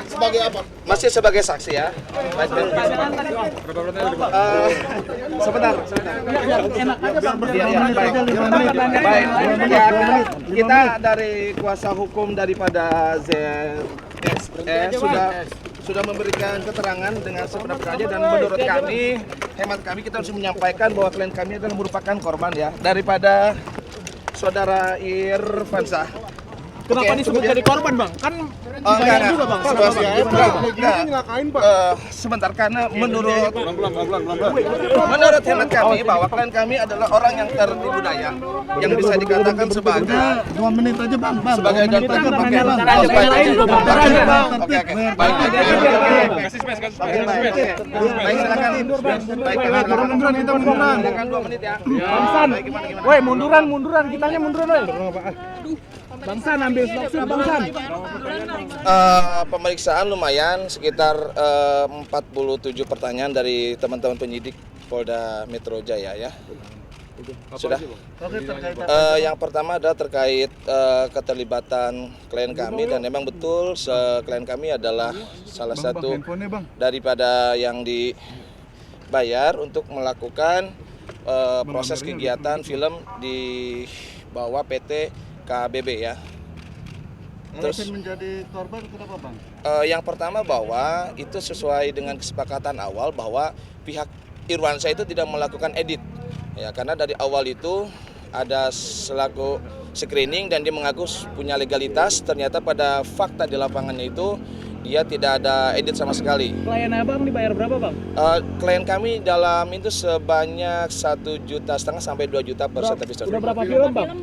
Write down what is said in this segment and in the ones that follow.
sebagai apa? Masih sebagai saksi ya. Sebentar. Baik. Ya, kita dari kuasa hukum daripada ZSE sudah memberikan keterangan dengan sebenar-benarnya dan menurut kami, hemat kami kita harus menyampaikan bahwa klien kami adalah merupakan korban ya daripada saudara Irfansyah. Kenapa disebut jadi korban, Bang? Kan enggak juga, Bang. Sebentar, karena menurut hemat kami bahwa klien kami adalah orang yang tertipu daya, yang bisa dikatakan sebagai 2 menit aja bang. Sebagai Oke, baik. Baik, silakan. Baik, silakan 2 menit ya. Bangsan. Woi, munduran, kitanya munduran, woi. Bangsan ambil maksud Bangsan. Pemeriksaan lumayan sekitar 47 pertanyaan dari teman-teman penyidik Polda Metro Jaya ya. Sudah. Yang pertama adalah terkait keterlibatan klien kami dan memang betul klien kami adalah salah satu daripada yang dibayar untuk melakukan proses kegiatan film di bawah PT KBB ya. Terus menjadi korban kenapa bang? Yang pertama bahwa itu sesuai dengan kesepakatan awal bahwa pihak Irwansyah itu tidak melakukan edit ya, karena dari awal itu ada selaku screening dan dia mengaku punya legalitas, ternyata pada fakta di lapangannya itu dia tidak ada edit sama sekali. Klien abang dibayar berapa, Bang? Klien kami dalam itu sebanyak 1,5 juta sampai 2 juta per satu episode. Udah berapa film, Bang?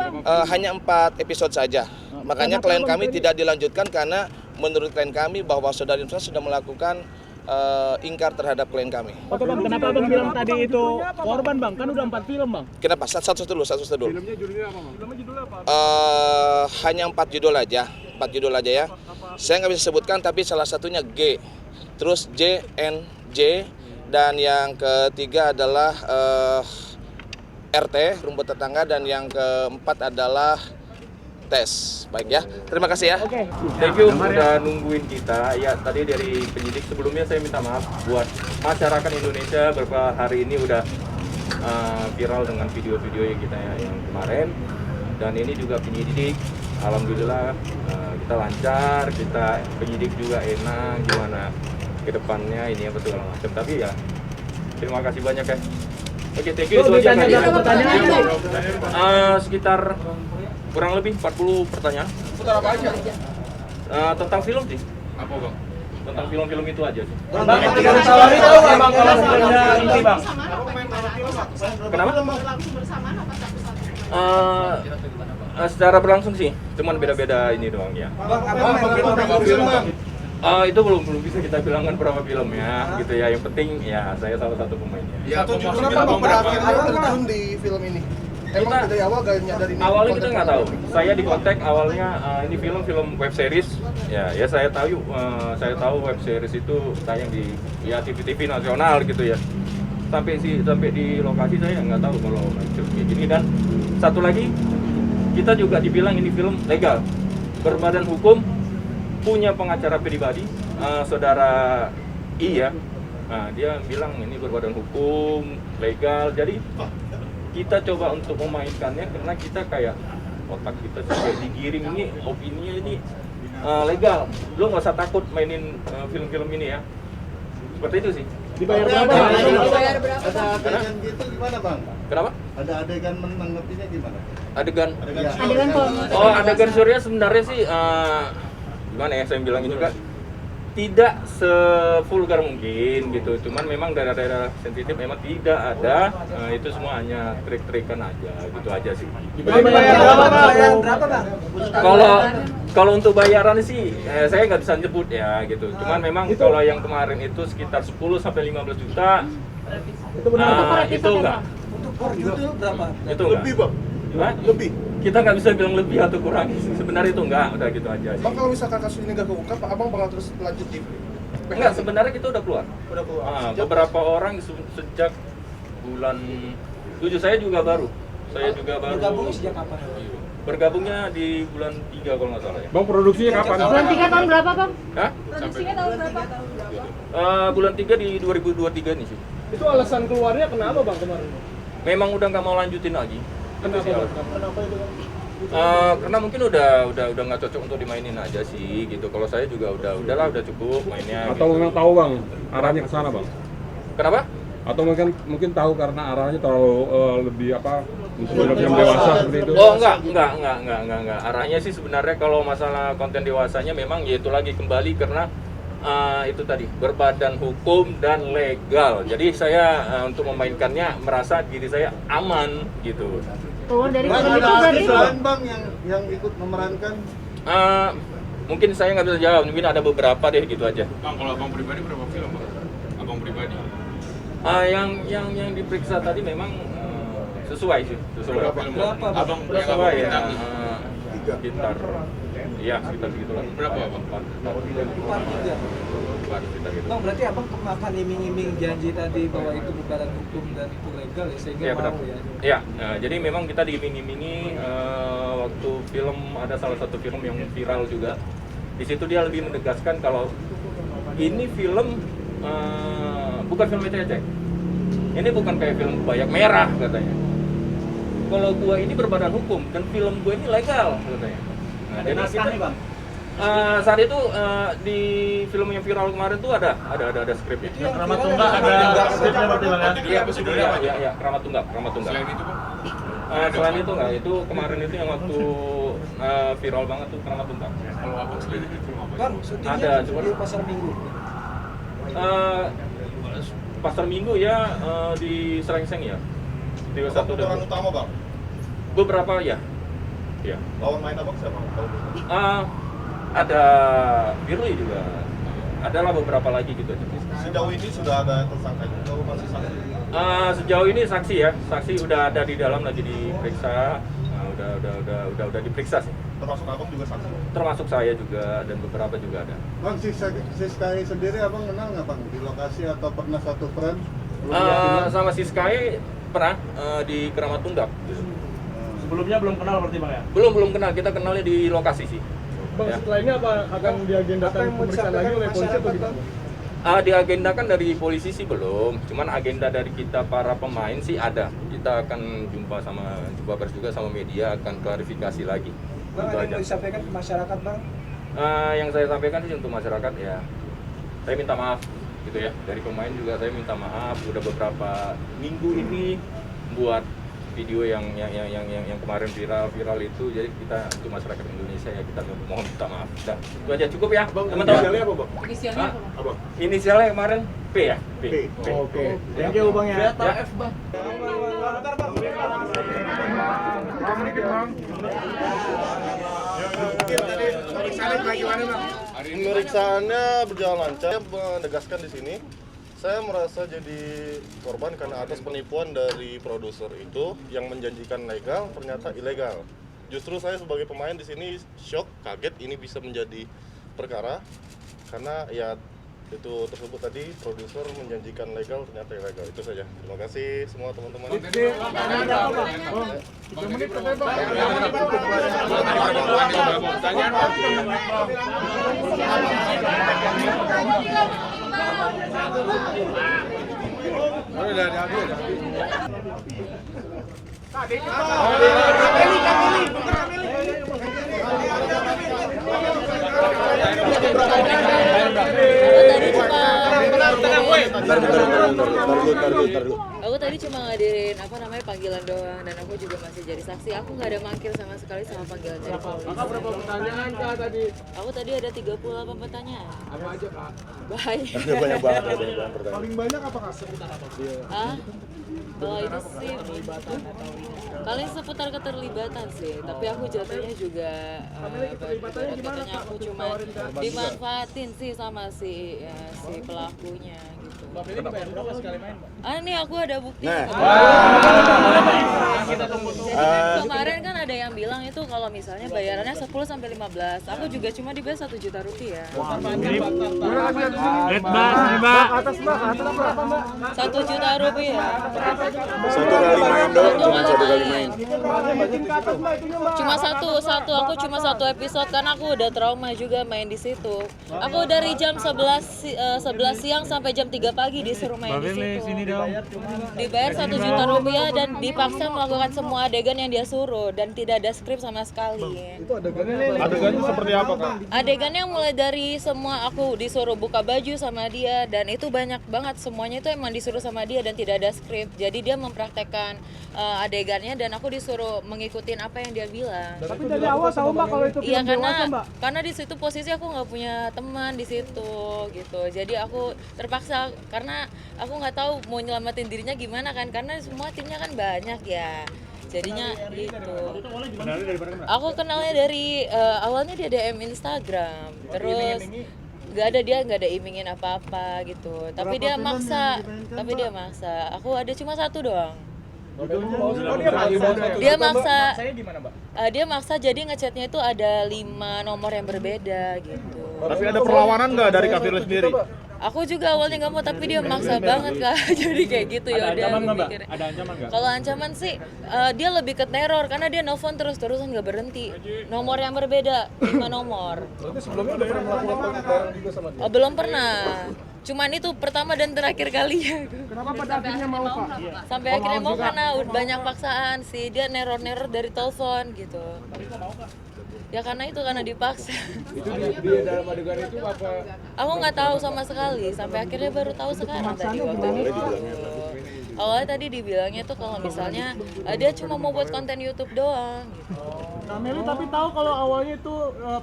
Hanya 4 episode saja. Makanya klien kami tidak dilanjutkan karena menurut klien kami bahwa saudara Irfansyah sudah melakukan ingkar terhadap klien kami. Oke Bang, kenapa Abang bilang tadi itu korban Bang? Kan udah 4 film Bang. Kenapa? Satu dulu. Filmnya judulnya apa Bang? Filmnya judulnya apa? Hanya 4 judul aja. 4 judul aja ya. Saya nggak bisa sebutkan tapi salah satunya G, terus J, N, J, dan yang ketiga adalah RT, rumput tetangga, dan yang keempat adalah tes. Baik ya, terima kasih ya. Oke. Thank you udah nungguin kita. Ya tadi dari penyidik sebelumnya saya minta maaf buat masyarakat Indonesia beberapa hari ini udah viral dengan video-video kita yang kemarin. Dan ini juga penyidik, alhamdulillah kita lancar, kita penyidik juga enak gimana ke depannya ini ya betul macam. Tapi ya terima kasih banyak ya. Oke, thank you. Itu aja. Sekitar kurang lebih 40 pertanyaan. Putar apa aja? Tentang film sih. Apa bang? Tentang film-film itu aja sih. Bang, tawari tahu nggak Bang kalau filmnya ini Bang? Kenapa? Secara berlangsung sih, cuman beda-beda ini doang ya. Itu belum bisa kita bilangkan berapa filmnya gitu ya. Yang penting ya saya salah satu pemainnya. Kenapa bang terjun di film ini? Emang dari awal gak nyadarin? Awalnya kita nggak tahu. Saya di kontak awalnya ini film web series. Ya saya tahu web series itu tayang di TV nasional gitu ya. Sampai di lokasi saya nggak tahu kalau kayak gini. Dan satu lagi kita juga dibilang ini film legal, berbadan hukum, punya pengacara pribadi, saudara I ya. Nah, dia bilang ini berbadan hukum, legal. Jadi kita coba untuk memainkannya karena kita kayak otak kita sampai digiring ini opininya ini legal. Lo nggak usah takut mainin film-film ini ya. Seperti itu sih. Dibayar berapa? Ada adegan gitu gimana bang? Kenapa? Ada adegan menanggapinya gimana? Adegan. Adegan Adegan Surya sebenarnya sih gimana ya saya bilangin juga tidak sevulgar mungkin gitu. Cuman memang daerah-daerah sensitif memang tidak ada. Itu semua hanya trik-trikan aja gitu aja sih. Dibayar berapa Bang? Kalau untuk bayaran sih saya nggak bisa nyebut ya gitu. Cuman memang kalau yang kemarin itu sekitar 10 sampai 15 juta. Itu benar. Itu enggak. Untuk per judul berapa? Itu enggak. Lebih bang? Hah? Lebih? Kita nggak bisa bilang lebih atau kurang. Sebenarnya itu enggak, udah gitu aja sih. Bang kalau misalkan kasus ini gak keungkap, abang bakal terus lanjut di Enggak, sebenarnya kita udah keluar. Udah keluar? Beberapa orang sejak bulan 7 saya juga baru. Saya juga baru. Bergabung sejak kapan? Bergabungnya di bulan 3 kalau nggak salah ya. Bang, produksinya kapan? Bulan 3 tahun berapa, Bang? Hah? Produksinya tahun berapa? Bulan 3 di 2023 nih sih. Itu alasan keluarnya kenapa Bang kemarin? Memang udah nggak mau lanjutin lagi. Kenapa itu Bang? Karena mungkin udah nggak cocok untuk dimainin aja sih gitu. Kalau saya juga udahlah udah cukup mainnya. Atau gitu. memang tahu Bang arahnya ke sana Bang? Kenapa? Atau mungkin tahu karena arahnya terlalu lebih apa untuk film dewasa seperti itu? Oh enggak. Arahnya sih sebenarnya kalau masalah konten dewasanya memang yaitu lagi kembali karena itu tadi berbadan hukum dan legal. Jadi saya untuk memainkannya merasa diri saya aman gitu. Keluar dari Bang, film ada itu berarti artis lain Bang yang ikut memerankan? Mungkin saya nggak bisa jawab, mungkin ada beberapa deh gitu aja. Bang, kalau abang pribadi berapa film bang? Abang pribadi? Yang diperiksa tadi memang sesuai sih, sesuai. Berapa film bang? Abang yang abang Sesuai ya. bintang Sekitar, iya sekitar segitulah. berapa abang? 4 sekitar gitu. Bang, berarti abang makan iming-iming janji tadi bahwa itu bukan hukum dan itu legal ya, sehingga Iya benar. mau ya? Iya, jadi memang kita diiming-imingi waktu film, ada salah satu film yang viral juga. Di situ dia lebih menegaskan kalau ini film bukan film ecek-ecek. Ini bukan kayak film Bayak Merah katanya. Kalau gua ini berbadan hukum dan film gua ini legal katanya. Nah, jadi kita, Bang? saat itu di film yang viral kemarin tuh ada skripnya. Keramat Tunggak ada skripnya berarti Bang ya? Iya, Keramat Tunggak. Selain itu bang? Selain itu enggak, itu kemarin itu yang waktu viral banget tuh Keramat Tunggak. Kalau abang selain itu film apa? Bang, Ada, syutingnya cuma- di pasar Minggu. Pasar Minggu ya di Serengseng ya. Di satu Pemeran utama Bang? beberapa ya. Ya. Lawan main abang siapa? Ada Firly juga. Adalah beberapa lagi gitu aja. Sejauh ini sudah ada tersangka juga atau masih saksi? Sejauh ini saksi ya, saksi udah ada di dalam lagi diperiksa. Nah, udah diperiksa sih. Termasuk abang juga saksi? Termasuk saya juga dan beberapa juga ada. Bang, si Sky sendiri abang kenal nggak Bang? Di lokasi atau pernah satu frame? Sama si Sky pernah di Keramat Tunggak. Sebelumnya belum kenal berarti Bang ya? Belum kenal, kita kenalnya di lokasi sih. Bang, Ya. setelah ini apa akan diagendakan pemeriksaan lagi oleh polisi atau gimana? Diagendakan dari polisi sih belum, cuman agenda dari kita para pemain sih ada. Kita akan jumpa pers juga sama media, akan klarifikasi lagi. Bang, Itu ada aja. yang mau disampaikan ke masyarakat Bang? Yang saya sampaikan sih untuk masyarakat ya, saya minta maaf gitu ya. Dari pemain juga saya minta maaf. Udah beberapa minggu ini buat video yang kemarin viral itu, jadi kita untuk masyarakat Indonesia ya kita mohon minta maaf. Udah, itu aja cukup ya teman-teman. Inisialnya apa Bang? Inisialnya apa, Bang? Inisialnya kemarin P ya. P. Oke, thank you Bang ya. Ya. Pemeriksaannya berjalan lancar. Saya menegaskan di sini, saya merasa jadi korban karena atas penipuan dari produser itu yang menjanjikan legal ternyata ilegal. Justru saya sebagai pemain di sini shock, kaget ini bisa menjadi perkara karena ya itu tersebut tadi produser menjanjikan legal ternyata ilegal. Itu saja. Terima kasih semua teman-teman. Aku tadi cuma ngadirin panggilan doang, dan aku juga masih jadi saksi. Aku nggak ada mangkir sama sekali sama panggilan dari polisi. Berapa pertanyaan Kak tadi? Aku tadi ada 38 pertanyaan. Apa aja Kak? Banyak. Banyak banget pertanyaan. Paling banyak apa Kak? Seputar apa? Hah? Kalau itu sih paling seputar keterlibatan sih, tapi aku jatuhnya juga jatuhnya aku cuma dimanfaatin sih sama si pelakunya gitu. Mbak Feli dibayar berapa sekali main Mbak? Nih aku ada bukti. Nah. Kita tunggu. kemarin kan ada yang bilang itu kalau misalnya bayarannya 10 sampai 15. Aku juga cuma dibayar 1 juta rupiah. Red Mbak. Atas Mbak. 1 juta rupiah. Satu kali main doang, cuma satu kali main. Cuma satu. Aku cuma satu episode karena aku udah trauma juga main di situ. Aku dari jam 11 siang sampai jam 3 pagi disuruh main di situ. Dibayar 1 juta rupiah dan dipaksa melakukan semua adegan yang dia suruh dan tidak ada skrip sama sekali. Adegannya seperti apa, Kak? Adegannya mulai dari semua aku disuruh buka baju sama dia dan itu banyak banget, semuanya itu emang disuruh sama dia dan tidak ada skrip. Jadi dia mempraktekkan adegannya dan aku disuruh mengikutin apa yang dia bilang. Tapi dari awal tahu Mbak kalau itu Iya film dewasa, Mbak. karena di situ posisi aku nggak punya teman di situ gitu. Jadi aku terpaksa karena aku nggak tahu mau nyelamatin dirinya gimana kan karena semua timnya kan banyak ya. Jadinya gitu. Aku kenalnya dari awalnya dia DM Instagram, terus nggak ada imingin apa-apa gitu. Tapi dia maksa. Aku ada cuma satu doang. Dia maksa. Dia maksa jadi ngechatnya itu ada 5 nomor yang berbeda gitu. Tapi ada perlawanan nggak dari Kak Firly sendiri? Aku juga awalnya nggak mau tapi dia maksa banget Kak. Jadi kayak gitu ya udah. Ada ancaman nggak? Kalau ancaman sih dia lebih ke teror karena dia nelfon terus-terusan nggak berhenti. Nomor yang berbeda, 5 nomor. Berarti sebelumnya udah pernah melakukan bareng juga sama dia? Oh, belum pernah. Cuman itu pertama dan terakhir kalinya. Kenapa pada akhirnya mau Pak? Sampai akhirnya mau karena banyak paksaan sih. Dia neror-neror dari telepon gitu. Ya karena dipaksa. Itu dia dalam adegan itu apa? Aku nggak tahu sama sekali. Sampai akhirnya baru tahu sekarang tadi waktu itu. Awalnya tadi dibilangnya tuh kalau misalnya dia cuma mau buat konten YouTube doang gitu. Nah, Meli tapi tahu kalau awalnya itu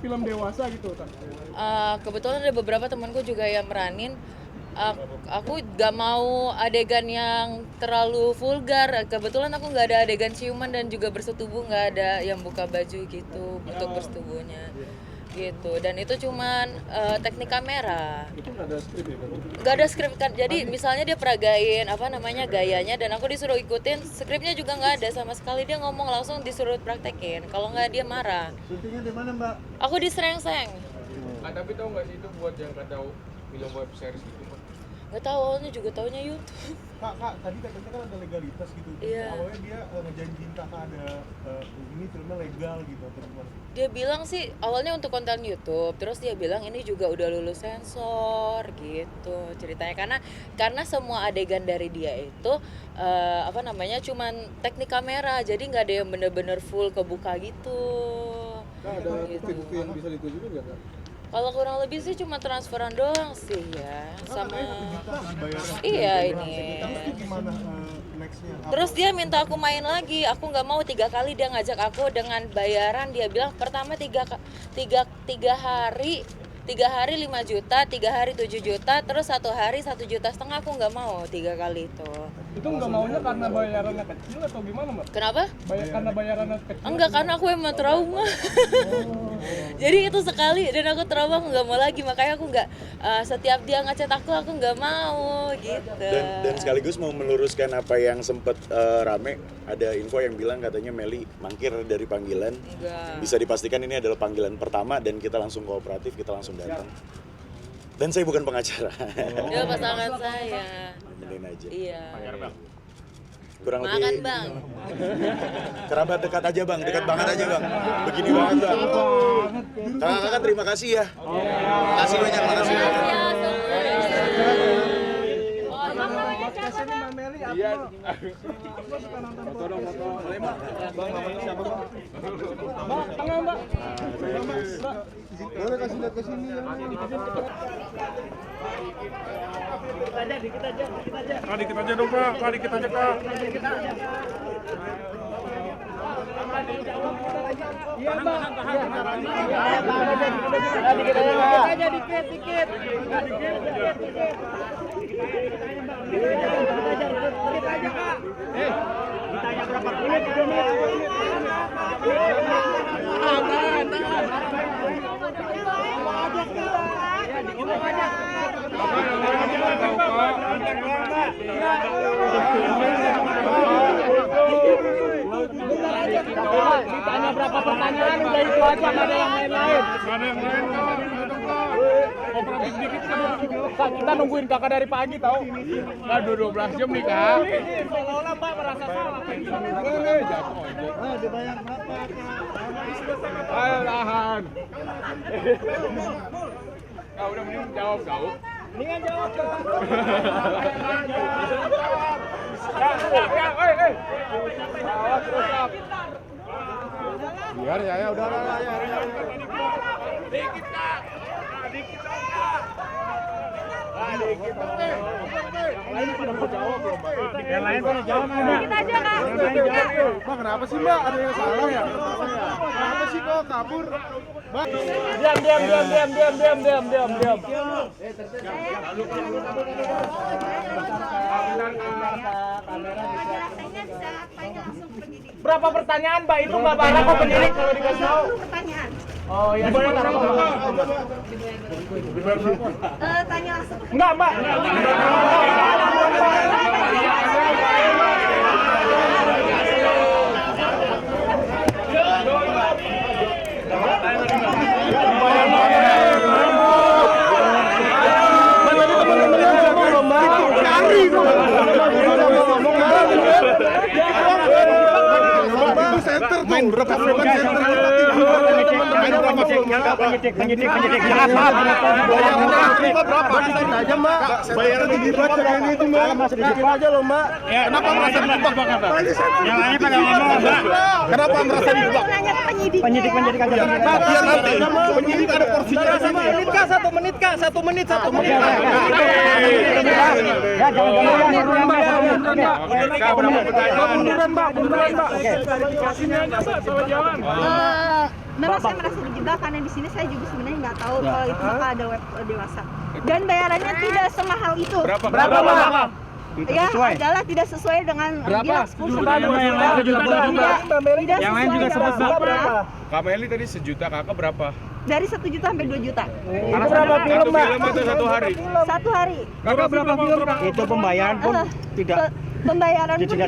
film dewasa gitu kan? Kebetulan ada beberapa temanku juga yang meranin. Aku gak mau adegan yang terlalu vulgar. Kebetulan aku nggak ada adegan ciuman dan juga bersetubuh, nggak ada yang buka baju gitu untuk bersetubuhnya gitu. Dan itu cuman teknik kamera. Itu nggak ada skrip ya? Nggak ada skrip kan. Jadi misalnya dia peragain gayanya dan aku disuruh ikutin, skripnya juga nggak ada sama sekali. Dia ngomong langsung disuruh praktekin. Kalau nggak dia marah. Syutingnya di mana Mbak? Aku di Serengseng. Tapi tahu nggak sih itu buat yang kata film web series gitu? Nggak tahu, awalnya juga taunya YouTube. Kak, tadi katanya kan ada legalitas gitu. Iya. Awalnya dia ngejanjiin kakak ada ini filmnya legal gitu atau gimana? Dia bilang sih awalnya untuk konten YouTube, terus dia bilang ini juga udah lulus sensor gitu ceritanya karena semua adegan dari dia itu cuman teknik kamera, jadi nggak ada yang bener-bener full kebuka gitu. Kak, ada bukti-bukti yang bisa ditunjukin nggak, Kak? Kalau kurang lebih sih cuma transferan doang sih ya, sama iya ini. Terus dia minta aku main lagi, aku nggak mau 3 kali dia ngajak aku dengan bayaran. Dia bilang pertama 3 hari 5 juta, 3 hari 7 juta, terus 1 hari 1,5 juta. Aku nggak mau 3 kali itu. Itu nggak maunya karena bayarannya kecil atau gimana Mbak? Kenapa? Karena bayarannya kecil? Enggak, karena aku emang trauma. Jadi itu sekali dan aku trauma, aku nggak mau lagi. Makanya aku nggak setiap dia ngechat aku nggak mau gitu. Dan sekaligus mau meluruskan apa yang sempat rame, ada info yang bilang katanya Meli mangkir dari panggilan. Enggak. Bisa dipastikan ini adalah panggilan pertama dan kita langsung kooperatif, kita langsung datang. Dan saya bukan pengacara. Dia pasangan saya. Nemenin aja. Iya. Kurang Makan lebih Bang. kerabat dekat aja Bang, dekat banget aja Bang. Begini banget Bang. Kakak terima kasih ya. Makasih banyak, makasih banyak. Kesini Mbak Meli, aku suka nonton foto dong, foto. Bang, namanya siapa Bang? Mbak, tengah Mbak. Mbak, boleh kasih lihat ke sini ya. Dikit aja. Kak, dikit aja dong, Kak. Kak, dikit aja, Kak. Iya Mbak. Dikit aja, dikit. Dikit aja Kak. Ditanya berapa menit? 3 menit. Bentar aja. Ditanya berapa pertanyaan udah itu aja, nggak ada yang lain-lain. Kooperatif dikit Kak, kita nungguin kakak dari pagi tahu. Aduh 12 jam nih Kak. Seolah-olah Mbak merasa salah kayak gini. Jatuh aja. Dibayar berapa? Ayo tahan. Kak udah mending jawab kau. Mendingan jawab Kak. Awas terus Kak. Biar ya udah ya. Dikit Kak. Dikit aja. Dikit aja. Yang lain pada mau jawab belum, Mbak? Yang lain pada jawab. Dikit aja, Kak. Mbak, kenapa sih, Mbak? Ada yang salah ya? Kenapa sih kok kabur? Mbak. Diam. Berapa pertanyaan, Mbak? Itu Mbak Bara kok penyidik kalau dikasih tahu? Pertanyaan. Oh iya, sebentar apa? Tanya langsung. Enggak, Mbak. Main berapa film center? Main berapa film? Penyidik. Berapa? Aja, Mbak. Bayaran dibuat keren itu, Mbak. Masih sedikit aja loh, Mbak. Ya, kenapa merasa dijebak, Pak? Yang lainnya pada ngomong, Mbak. Kenapa merasa dijebak? Penyidik aja. Biar nanti penyidik ada porsinya. 1 menit, Kak. 1 menit. Ya, jangan. Munduran, Mbak. Memang saya merasa dijebak karena di sini saya juga sebenarnya nggak tahu kalau itu bakal ada web dewasa. Dan bayarannya tidak semahal itu. Berapa, Mbak? Ya, adalah tidak sesuai dengan bilang 10 juta. Yang lain juga sebut berapa? Kak Meli tadi 1 juta, Kakak berapa? Dari 1 juta sampai 2 juta. Itu berapa film, Mbak? Itu 1 hari. 1 hari. Kakak berapa film, Kak? Itu pembayaran pun tidak. Pembayaran pun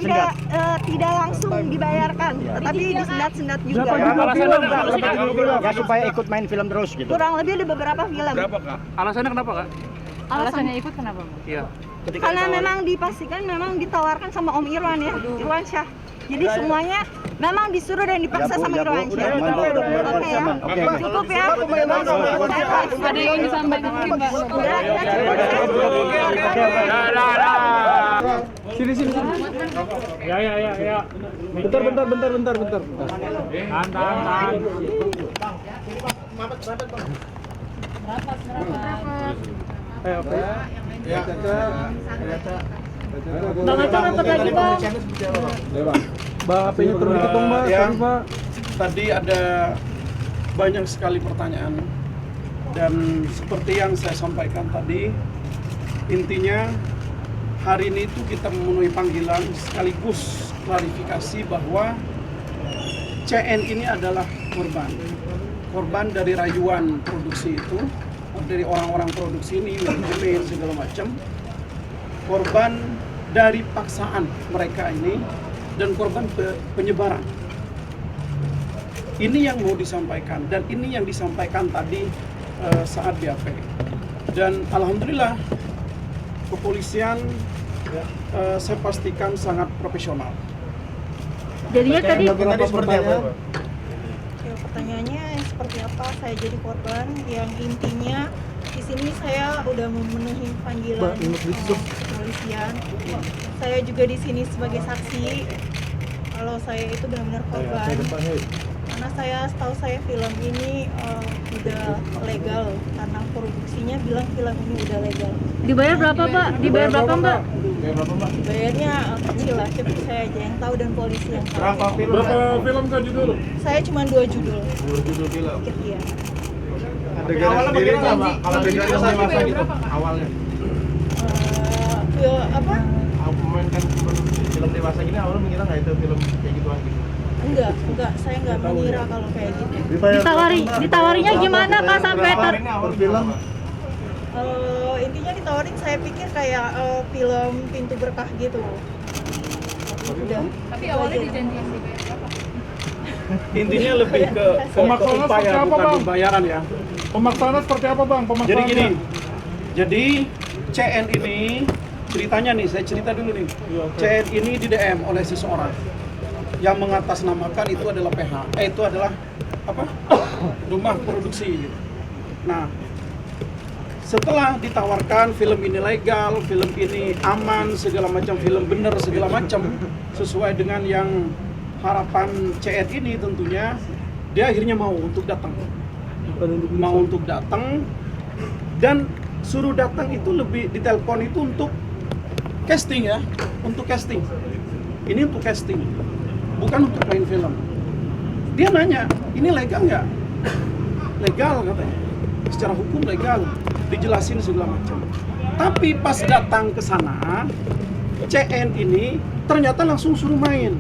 tidak langsung dibayarkan, tetapi disendat-sendat juga. Ya supaya ikut main film terus gitu. Kurang lebih ada beberapa film. Berapa, Kak? Alasannya kenapa, Kak? Alasannya ikut kenapa? Iya. Karena memang dipastikan memang ditawarkan sama Om Irwan ya, Irwan Syah. Jadi semuanya memang disuruh dan dipaksa sama Irwan Syah. Oke ya, cukup ya. Ada yang disampaikan mungkin Mbak? Sini. Ya. Bentar. Tahan. Berapa? Ya. Bang Aco dapat lagi, Bang. Mbak, HP-nya turun dikit dong, Mbak. Ya. Mbak. Tadi ada banyak sekali pertanyaan dan seperti yang saya sampaikan tadi, intinya hari ini itu kita memenuhi panggilan sekaligus klarifikasi bahwa CN ini adalah korban dari rayuan produksi itu, dari orang-orang produksi ini, manajemen segala macam, korban dari paksaan mereka ini, dan korban penyebaran. Ini yang mau disampaikan, dan ini yang disampaikan tadi saat BAP. Dan alhamdulillah kepolisian saya pastikan sangat profesional. Jadinya tadi seperti apa? Ya, pertanyaannya seperti apa? Saya jadi korban yang intinya di sini saya udah memenuhi panggilan kepolisian. Saya juga di sini sebagai saksi kalau saya itu benar-benar korban. Karena setahu saya film ini udah legal karena produksinya bilang film ini udah legal. Dibayar berapa, Pak? Dibayar berapa, Mbak? Bayarnya kecil lah, tapi saya aja yang tahu dan polisi yang tahu. Berapa film Kak judul? Saya cuma 2 judul. 2 judul film. Iya. Adegan sendiri nggak, Mbak? Kalau adegan dewasa gitu awalnya. Apa? Memainkan film dewasa gini awalnya mengira nggak itu film kayak gituan gitu? Enggak, saya enggak mengira kalau kayak gitu. Ditawarinya gimana, Kak, sampai film? Intinya ditawarin saya pikir kayak film Pintu Berkah gitu. Udah. Tapi awalnya dijanjiin dibayar berapa? Intinya lebih ke Pemaksaannya upaya, seperti apa, bukan Bang? pembayaran ya. Pemaksaannya seperti apa bang? Jadi Pemaksaannya? gini, jadi CN ini ceritanya nih, saya cerita dulu nih. CN ini di DM oleh seseorang yang mengatasnamakan itu adalah PH, itu adalah apa? Rumah produksi. Nah, setelah ditawarkan film ini legal, film ini aman, segala macam, film bener segala macam, sesuai dengan yang harapan CN ini tentunya, dia akhirnya mau untuk datang. Mau untuk datang dan suruh datang itu lebih ditelepon itu untuk casting ya, untuk casting. Ini untuk casting, bukan untuk main film. Dia nanya, ini legal nggak? Legal katanya, secara hukum legal, dijelasin segala macam. Tapi pas datang ke sana, CN ini ternyata langsung suruh main,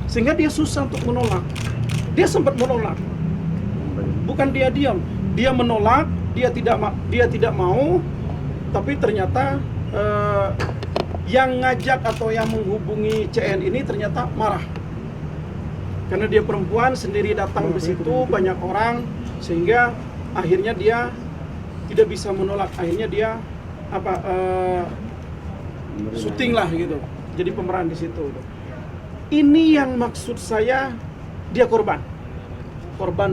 sehingga dia susah untuk menolak. Dia sempat menolak. Bukan dia diam, dia menolak, dia tidak mau, tapi ternyata yang ngajak atau yang menghubungi CN ini ternyata marah. Karena dia perempuan sendiri datang ke situ, banyak orang, sehingga akhirnya dia tidak bisa menolak. Akhirnya dia syuting lah gitu, jadi pemeran di situ. Ini yang maksud saya, dia korban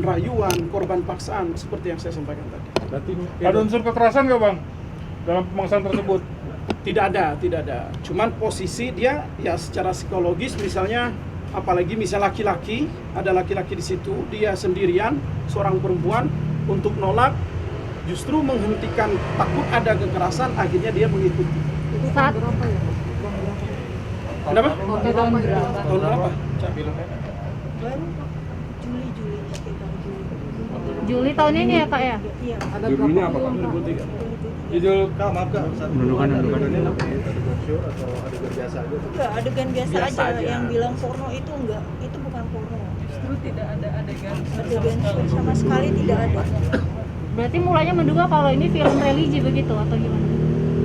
rayuan, korban paksaan, seperti yang saya sampaikan tadi. Berarti ada unsur kekerasan nggak bang dalam pemaksaan tersebut? Tidak ada. Cuman posisi dia ya secara psikologis, misalnya, apalagi misal laki-laki, ada laki-laki di situ, dia sendirian, seorang perempuan, untuk nolak, justru menghentikan, takut ada kekerasan, akhirnya dia mengikuti. Saat Kenapa? tahun berapa? Tahun berapa? Baru Juli sekitar Juli. Juli tahun ini ya kak ya? Iya. Judulnya apa kak? 2003. Judul Maaf kak, Mendudukan. Enggak, adegan biasa aja. Yang bilang porno itu enggak, itu bukan porno. Justru tidak ada adegan Adegan sama sekali tidak ada. Berarti mulanya menduga kalau ini film religi begitu atau gimana?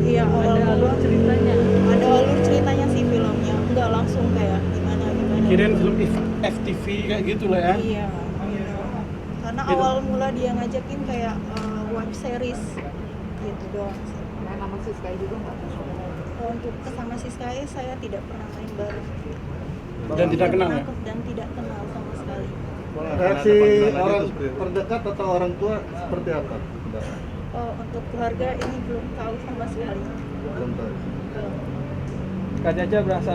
Iya, ada alur ceritanya. Ada alur ceritanya sih filmnya, enggak langsung kayak gimana. Kirain film FTV kayak gitu lah ya. Iya. Karena Gitu. awal mula dia ngajakin kayak web series gitu doang sih. Nama Siska juga nggak? Untuk kesama Siskai saya tidak pernah main bareng. Dan tidak kenal ya? Dan tidak kenal sama sekali. reaksi orang terdekat atau orang tua seperti apa? Oh, untuk keluarga ini belum tahu sama sekali. Belum tahu. Kak Jaja berasa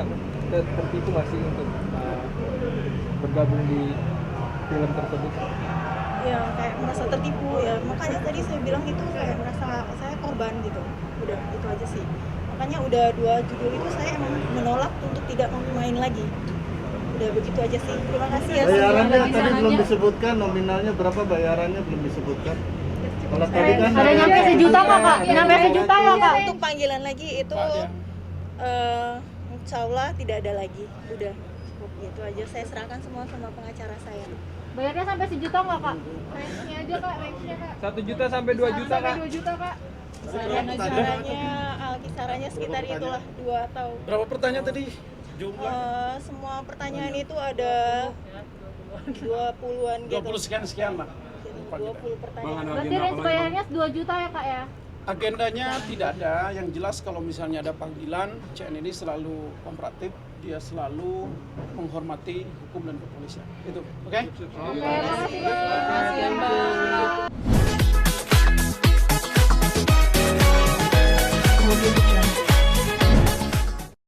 tertipu nggak sih untuk bergabung di film tersebut? Ya kayak merasa tertipu ya, makanya tadi saya bilang itu kayak merasa saya korban gitu. Udah itu aja sih. Makanya udah 2 judul itu saya emang menolak untuk tidak main lagi. Udah begitu aja sih. Terima kasih ya. Bayarannya tadi belum disebutkan, nominalnya berapa, bayarannya belum disebutkan. Kalau tadi kan Ada nyampe sejuta nggak kak? Nyampe sejuta nggak kak? Untuk panggilan lagi itu insya Allah tidak ada lagi. Udah cukup gitu aja. Saya serahkan semua sama pengacara saya. Bayarnya sampai sejuta nggak kak? Range-nya aja kak, range-nya kak. 1 juta sampai 2 juta kak? Sampai 2 juta kak. Kisarannya sekitar itulah 2 atau Berapa pertanyaan tadi? Jumlah? semua pertanyaan itu ada 20-an gitu. 20 sekian lah. 20 pertanyaan. Berarti range bayarnya 2 juta ya kak ya? Agendanya tidak ada, yang jelas kalau misalnya ada panggilan, CN ini selalu kooperatif, dia selalu menghormati hukum dan kepolisian. Itu, oke? Oke, makasih bang. Kemudian